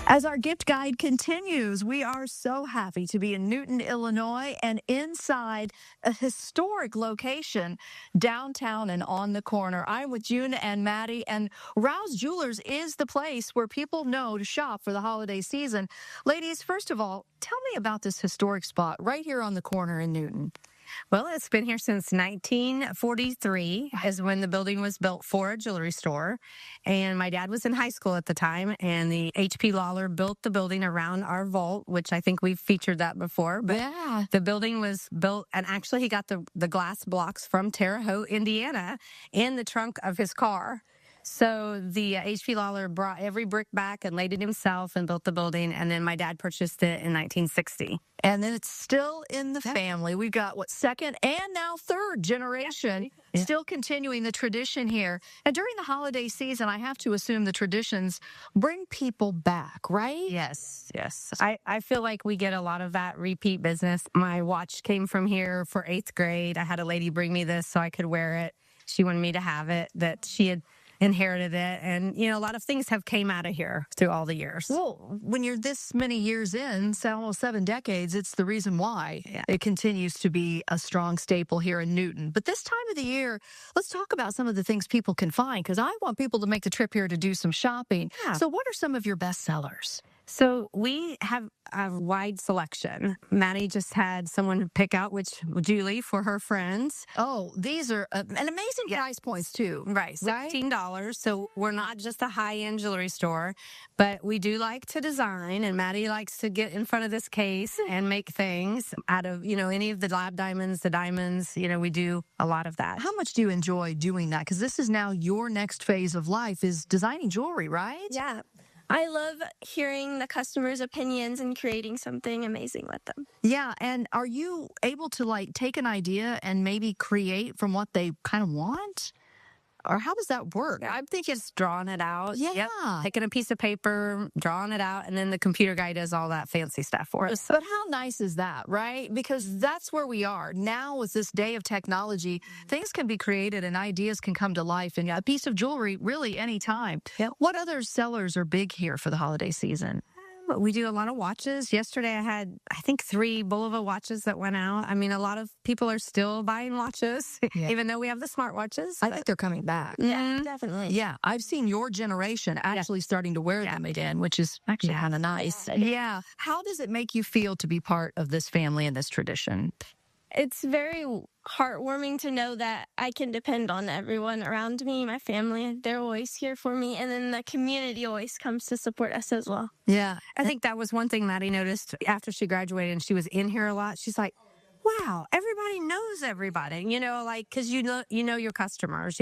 As our gift guide continues, we are so happy to be in Newton, Illinois, and inside a historic location downtown and on the corner. I'm with June and Maddie, and Rausch Jewelers is the place where people know to shop for the holiday season. Ladies, first of all, tell me about this historic spot right here on the corner in Newton. Well, it's been here since 1943 is when the building was built for a jewelry store. And my dad was in high school at the time, and the H.P. Lawler built the building around our vault, which I think we've featured that before. But Yeah. the building was built, and actually he got the glass blocks from Terre Haute, Indiana, in the trunk of his car. So the H.P. Lawler brought every brick back and laid it himself and built the building. And then my dad purchased it in 1960. And then it's still in the family. We've got, second and now third generation still continuing the tradition here. And during the holiday season, I have to assume the traditions bring people back, right? Yes. I feel like we get a lot of that repeat business. My watch came from here for 8th grade. I had a lady bring me this so I could wear it. She wanted me to have it, that she had inherited it. And, a lot of things have came out of here through all the years. Well, when you're this many years in, so almost 7 decades, it's the reason why it continues to be a strong staple here in Newton. But this time of the year, let's talk about some of the things people can find, because I want people to make the trip here to do some shopping. Yeah. So what are some of your best sellers? So we have a wide selection. Maddie just had someone pick out which Julie for her friends. Oh, these are an amazing price points too. Right, $16. So we're not just a high-end jewelry store, but we do like to design, and Maddie likes to get in front of this case and make things out of, any of the lab diamonds, the diamonds. We do a lot of that. How much do you enjoy doing that? Because this is now your next phase of life, is designing jewelry, right? Yeah. I love hearing the customers' opinions and creating something amazing with them. Yeah, and are you able to take an idea and maybe create from what they kind of want? Or how does that work? I think it's drawing it out. Yeah. Yep. Taking a piece of paper, drawing it out, and then the computer guy does all that fancy stuff for us. But how nice is that, right? Because that's where we are. Now, with this day of technology, things can be created and ideas can come to life in a piece of jewelry really anytime. Yep. What other sellers are big here for the holiday season? We do a lot of watches. Yesterday I had, I think, 3 Bulova watches that went out. I mean, a lot of people are still buying watches, even though we have the smartwatches. I think they're coming back. Yeah, definitely. Yeah, I've seen your generation actually starting to wear them again, which is actually kind of nice. Yeah. How does it make you feel to be part of this family and this tradition? It's very heartwarming to know that I can depend on everyone around me, my family. They're always here for me. And then the community always comes to support us as well. Yeah. I think that was one thing Maddie noticed after she graduated and she was in here a lot. She's like, wow, everybody knows everybody, because you know your customers,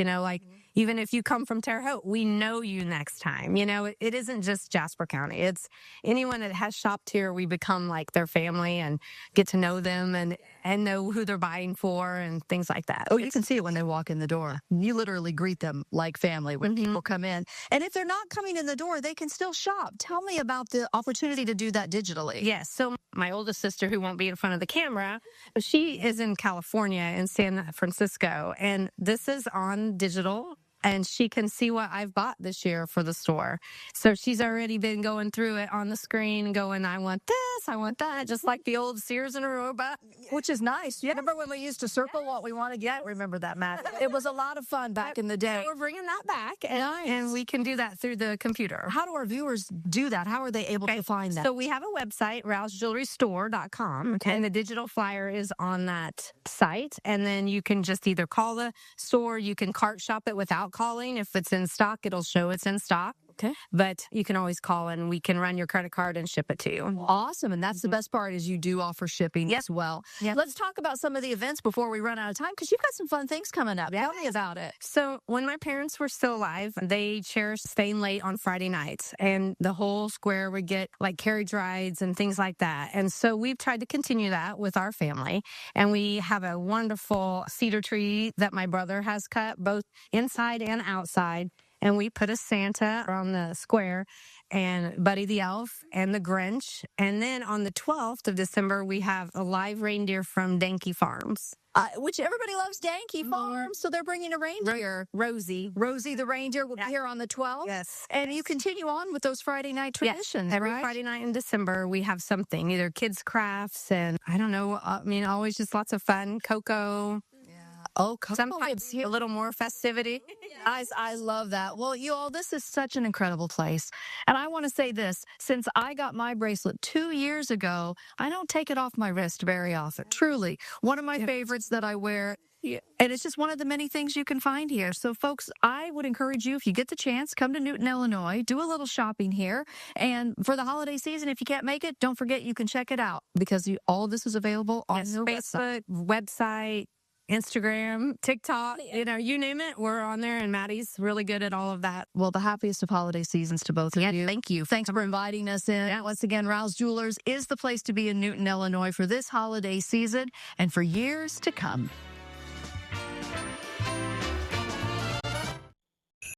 even if you come from Terre Haute, we know you next time. It isn't just Jasper County. It's anyone that has shopped here, we become like their family and get to know them and know who they're buying for and things like that. Oh, you can see it when they walk in the door. You literally greet them like family when people come in. And if they're not coming in the door, they can still shop. Tell me about the opportunity to do that digitally. Yes. So my oldest sister, who won't be in front of the camera, she is in California, in San Francisco, and this is on digital. And she can see what I've bought this year for the store. So she's already been going through it on the screen and going, I want this, I want that, just like the old Sears and Aruba. Which is nice. You remember when we used to circle what we want to get? Remember that, Matt? It was a lot of fun back in the day. We're bringing that back, and we can do that through the computer. How do our viewers do that? How are they able to find that? So we have a website, RauschJewelryStore.com, and the digital flyer is on that site. And then you can just either call the store, you can cart shop it without calling. If it's in stock, it'll show it's in stock. Okay. But you can always call and we can run your credit card and ship it to you. Awesome. And that's the best part, is you do offer shipping as well. Yep. Let's talk about some of the events before we run out of time, because you've got some fun things coming up. Tell me about it. So when my parents were still alive, they cherished staying late on Friday nights, and the whole square would get like carriage rides and things like that. And so we've tried to continue that with our family. And we have a wonderful cedar tree that my brother has cut, both inside and outside. and we put a Santa on the square and Buddy the Elf and the Grinch. And then on the 12th of December, we have a live reindeer from Danke Farms. Which everybody loves Danke Farms, so they're bringing a reindeer. Rosie The reindeer will be here on the 12th. Yes. And you continue on with those Friday night traditions, yes. Every right? Friday night in December, we have something, either kids' crafts and I don't know, always just lots of fun. Cocoa. Oh, sometimes a little more festivity. I love that. Well, you all, this is such an incredible place. And I want to say this, since I got my bracelet 2 years ago, I don't take it off my wrist very often. Truly, one of my favorites that I wear. Yeah. And it's just one of the many things you can find here. So, folks, I would encourage you, if you get the chance, come to Newton, Illinois, do a little shopping here. And for the holiday season, if you can't make it, don't forget you can check it out because all of this is available on your Facebook, website, Instagram, TikTok, you name it, we're on there, and Maddie's really good at all of that. Well, the happiest of holiday seasons to both of you. Thank you. Thanks for inviting us in. Yeah. Once again, Rausch Jewelers is the place to be in Newton, Illinois for this holiday season and for years to come.